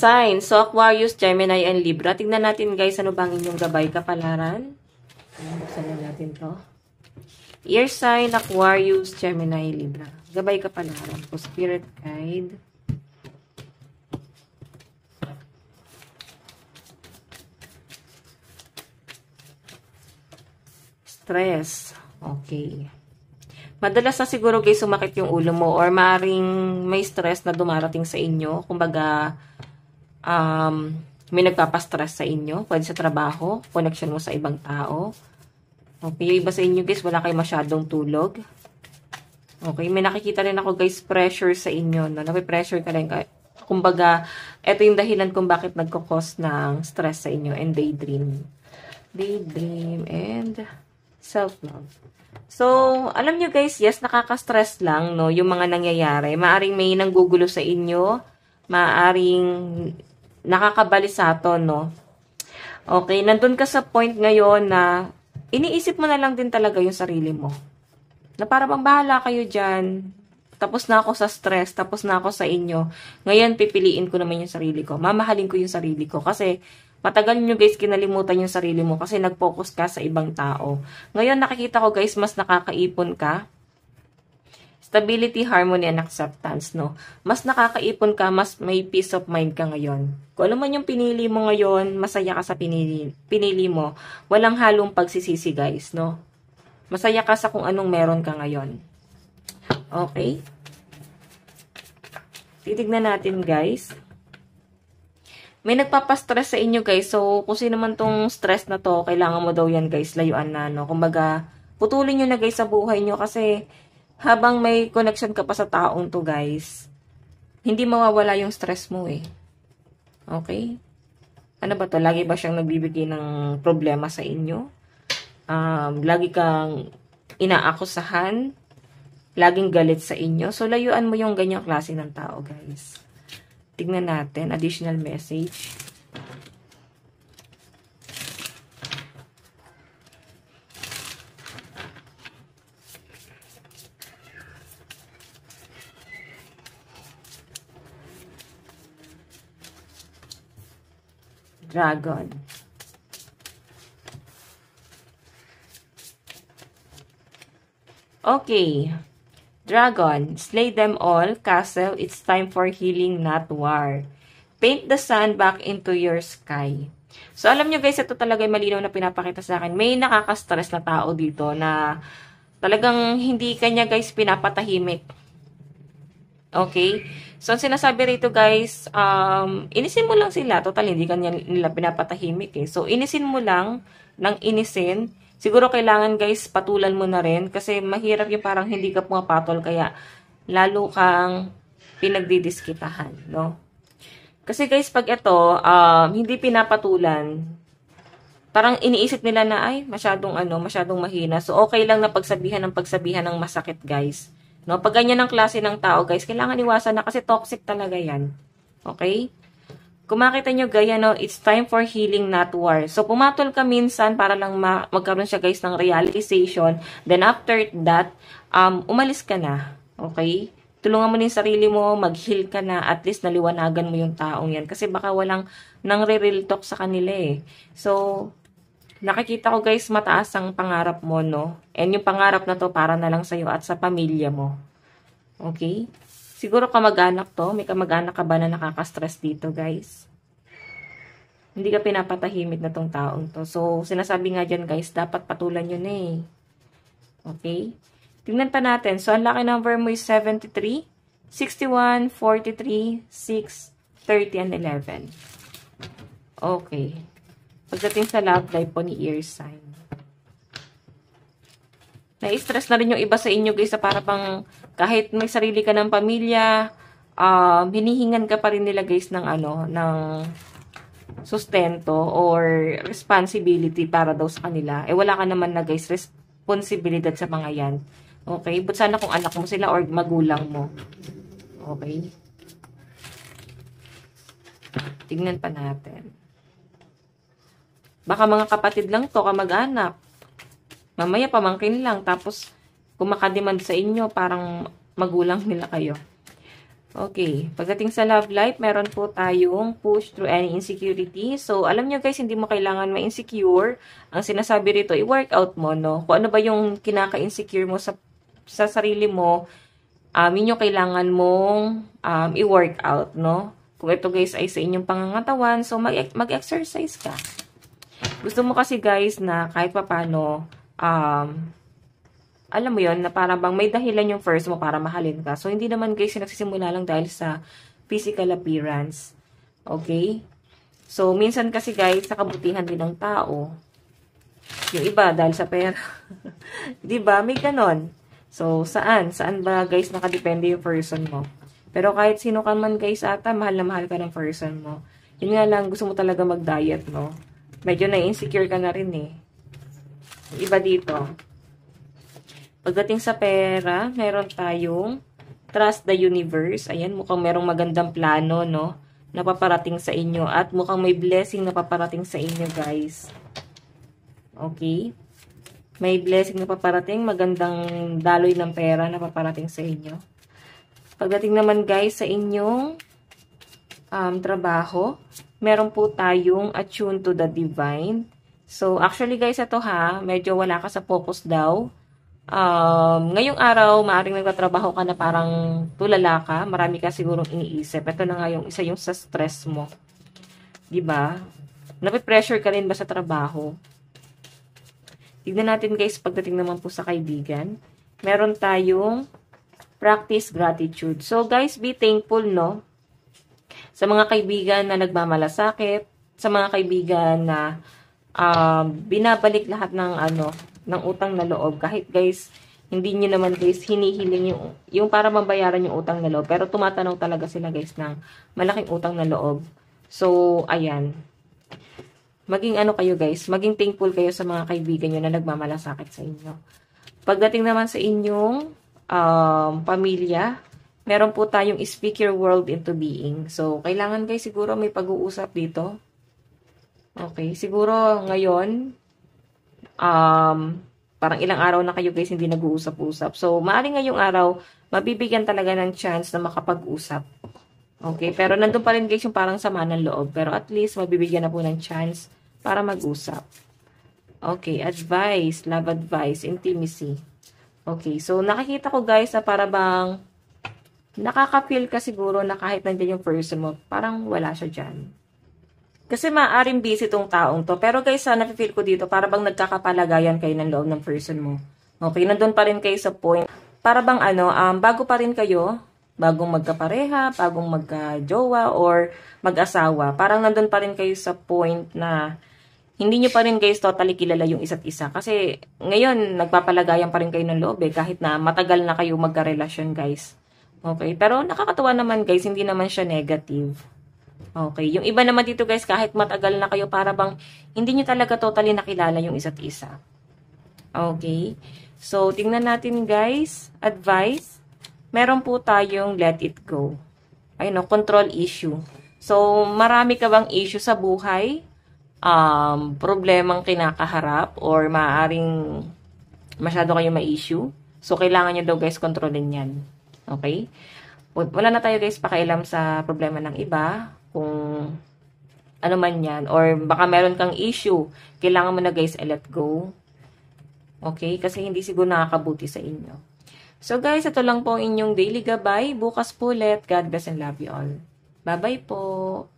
sign. So, Aquarius, Gemini, and Libra. Tingnan natin guys, ano bang inyong gabay kapalaran. Buksan na natin to. Air sign, Aquarius, Gemini, Libra. Gabay kapalaran po. Spirit guide. Stress. Okay. Madalas na siguro guys sumakit yung ulo mo or maring may stress na dumarating sa inyo. Kumbaga, may nagpapastress sa inyo. Pwede sa trabaho, connection mo sa ibang tao. Okay, yung iba sa inyo guys, wala kayo masyadong tulog. Okay, may nakikita rin ako guys, pressure sa inyo. No? Napi-pressure ka rin. Kumbaga, ito yung dahilan kung bakit nagkakos ng stress sa inyo and daydream. Daydream and self-love. So, alam nyo guys, yes, nakaka-stress lang, no, yung mga nangyayari. Maaring may nanggugulo sa inyo, maaring nakakabalisato, no. Okay, nandun ka sa point ngayon na iniisip mo na lang din talaga yung sarili mo. Na para bang bahala kayo dyan. Tapos na ako sa stress, tapos na ako sa inyo. Ngayon, pipiliin ko naman yung sarili ko. Mamahalin ko yung sarili ko. Kasi, matagal nyo guys kinalimutan yung sarili mo kasi nag-focus ka sa ibang tao. Ngayon nakikita ko guys mas nakakaipon ka. Stability, harmony, and acceptance, no? Mas nakakaipon ka, mas may peace of mind ka ngayon. Kung ano man yung pinili mo ngayon, masaya ka sa pinili mo. Walang halong pagsisisi guys, no? Masaya ka sa kung anong meron ka ngayon. Okay? Titignan natin guys. May nagpapastress sa inyo guys. So, kung sino man tong stress na to, kailangan mo daw yan guys, layuan na, no? Kumbaga, putulin nyo na guys sa buhay nyo kasi habang may connection ka pa sa taong to guys, hindi mawawala yung stress mo eh. Okay? Ano ba to? Lagi ba siyang nagbibigay ng problema sa inyo? Lagi kang inaakusahan? Laging galit sa inyo? So, layuan mo yung ganyang klase ng tao guys. Tignan natin, additional message. Dragon. Okay. Dragon, slay them all, castle, it's time for healing, not war. Paint the sun back into your sky. So, alam nyo guys, ito talaga yung malinaw na pinapakita sa akin. May nakaka-stress na tao dito na talagang hindi kanya guys pinapatahimik. Okay? So, ang sinasabi rito guys, inisin mo lang sila. Total, hindi kanya nila pinapatahimik eh. So, inisin mo lang ng inisin. Siguro kailangan guys, patulan mo na rin. Kasi mahirap yung parang hindi ka pumapatol. Kaya lalo kang pinagdidiskitahan. No? Kasi guys, pag ito, hindi pinapatulan, parang iniisip nila na ay masyadong mahina. So okay lang na pagsabihan ng masakit guys. No? Pag ganyan ang klase ng tao guys, kailangan iwasan na kasi toxic talaga yan. Okay? Kung makita nyo gaya, no, it's time for healing, not war. So, pumatol ka minsan para lang magkaroon siya guys ng realization. Then, after that, umalis ka na. Okay? Tulungan mo din sarili mo, mag-heal ka na, at least naliwanagan mo yung taong yan. Kasi baka walang nang-real talk sa kanila eh. So, nakikita ko guys, mataas ang pangarap mo, no? And yung pangarap na to para na lang sa'yo at sa pamilya mo. Okay? Siguro kamag-anak to. May kamag-anak ka ba na nakaka-stress dito, guys? Hindi ka pinapatahimik na tong taong to. So, sinasabi nga dyan, guys, dapat patulan yun eh. Okay? Tingnan pa natin. So, ang lucky number mo is 73, 61, 43, 6, 30, and 11. Okay. Pagdating sa love life po ni Air sign. Na-stress na rin yung iba sa inyo, guys, sa para pang kahit may sarili ka ng pamilya, hinihingan ka pa rin nila, guys, ng ng sustento or responsibility para daw sa kanila. Eh, wala ka naman na, guys, responsibilidad sa mga yan. Okay? But sana kung anak mo sila or magulang mo. Okay? Tignan pa natin. Baka mga kapatid lang to, kamag-anak. Mamaya pamangkin lang. Tapos, kung makademand sa inyo, parang magulang nila kayo. Okay, pagdating sa love life, meron po tayong push through any insecurity. So, alam nyo guys, hindi mo kailangan ma-insecure. Ang sinasabi rito, i-workout mo, no? Kung ano ba yung kinaka-insecure mo sa sarili mo, yun yung kailangan mong i-workout, no? Kung ito guys ay sa inyong pangangatawan, so mag-exercise ka. Gusto mo kasi guys na kahit papano, alam mo yon na parang bang may dahilan yung first mo para mahalin ka. So, hindi naman guys nagsisimula lang dahil sa physical appearance. Okay? So, minsan kasi guys, sa kabutihan din ng tao. Yung iba, dahil sa pera. Diba? May ganon. So, saan? Saan ba guys nakadepende yung person mo? Pero kahit sino ka man guys ata, mahal na mahal ka ng person mo. Yun nga lang, gusto mo talaga mag-diet, no? Medyo na-insecure ka na rin eh. Yung iba dito. Pagdating sa pera, meron tayong trust the universe. Ayan, mukhang merong magandang plano, no? Napaparating sa inyo. At mukhang may blessing na paparating sa inyo, guys. Okay? May blessing na paparating. Magandang daloy ng pera na paparating sa inyo. Pagdating naman, guys, sa inyong trabaho, meron po tayong attune to the divine. So, actually, guys, ito ha, medyo wala ka sa focus daw. Ngayong araw, maaaring nagtatrabaho ka na parang tulala ka. Marami ka sigurong iniisip. Ito na nga yung isa yung sa stress mo. Diba? Napipressure ka rin ba sa trabaho? Tignan natin guys, pagdating naman po sa kaibigan. Meron tayong practice gratitude. So guys, be thankful, no? Sa mga kaibigan na nagmamalasakit, sa mga kaibigan na binabalik lahat ng ng utang na loob. Kahit guys, hindi nyo naman guys hinihiling yung para mabayaran yung utang na loob. Pero tumatanaw talaga sila guys ng malaking utang na loob. So, ayan. Maging kayo guys, maging thankful kayo sa mga kaibigan nyo na nagmamalasakit sa inyo. Pagdating naman sa inyong pamilya, meron po tayong speak your world into being. So, kailangan guys siguro may pag-uusap dito. Okay, siguro ngayon, parang ilang araw na kayo guys hindi nag-uusap-usap. So, maaaring ngayong araw, mabibigyan talaga ng chance na makapag-usap. Okay, pero nandun pa rin guys yung parang sama ng loob. Pero at least, mabibigyan na po ng chance para mag-usap. Okay, advice, love advice, intimacy. Okay, so nakikita ko guys na para bang nakaka-feel ka siguro na kahit nandiyan yung person mo, parang wala siya dyan. Kasi maaaring busy tong taong to. Pero guys, nafe-feel ko dito, para bang nagkakapalagayan kayo ng loob ng person mo. Okay, nandun pa rin kayo sa point. Para bang bago pa rin kayo, bagong magkapareha, bagong magka-jowa, or mag-asawa. Parang nandun pa rin kayo sa point na hindi nyo pa rin guys totally kilala yung isa't isa. Kasi ngayon, nagpapalagayan pa rin kayo ng loob kahit na matagal na kayo magka-relasyon guys. Okay, pero nakakatuwa naman guys, hindi naman siya negative. Okay, yung iba naman dito guys, kahit matagal na kayo, para bang hindi nyo talaga totally nakilala yung isa't isa. Okay, so tingnan natin guys, advice. Meron po tayong let it go. Ayun o, control issue. So, marami ka bang issue sa buhay? Problemang kinakaharap, or maaaring masyado kayo ma-issue? So, kailangan nyo daw guys kontrolin yan. Okay? Wala na tayo guys pakialam sa problema ng iba. Kung ano man yan, or baka meron kang issue, kailangan mo na guys let go. Okay? Kasi hindi siguro nakakabuti sa inyo. So guys, ito lang po ang inyong daily gabay. Bukas po ulit. God bless and love you all. Bye-bye po.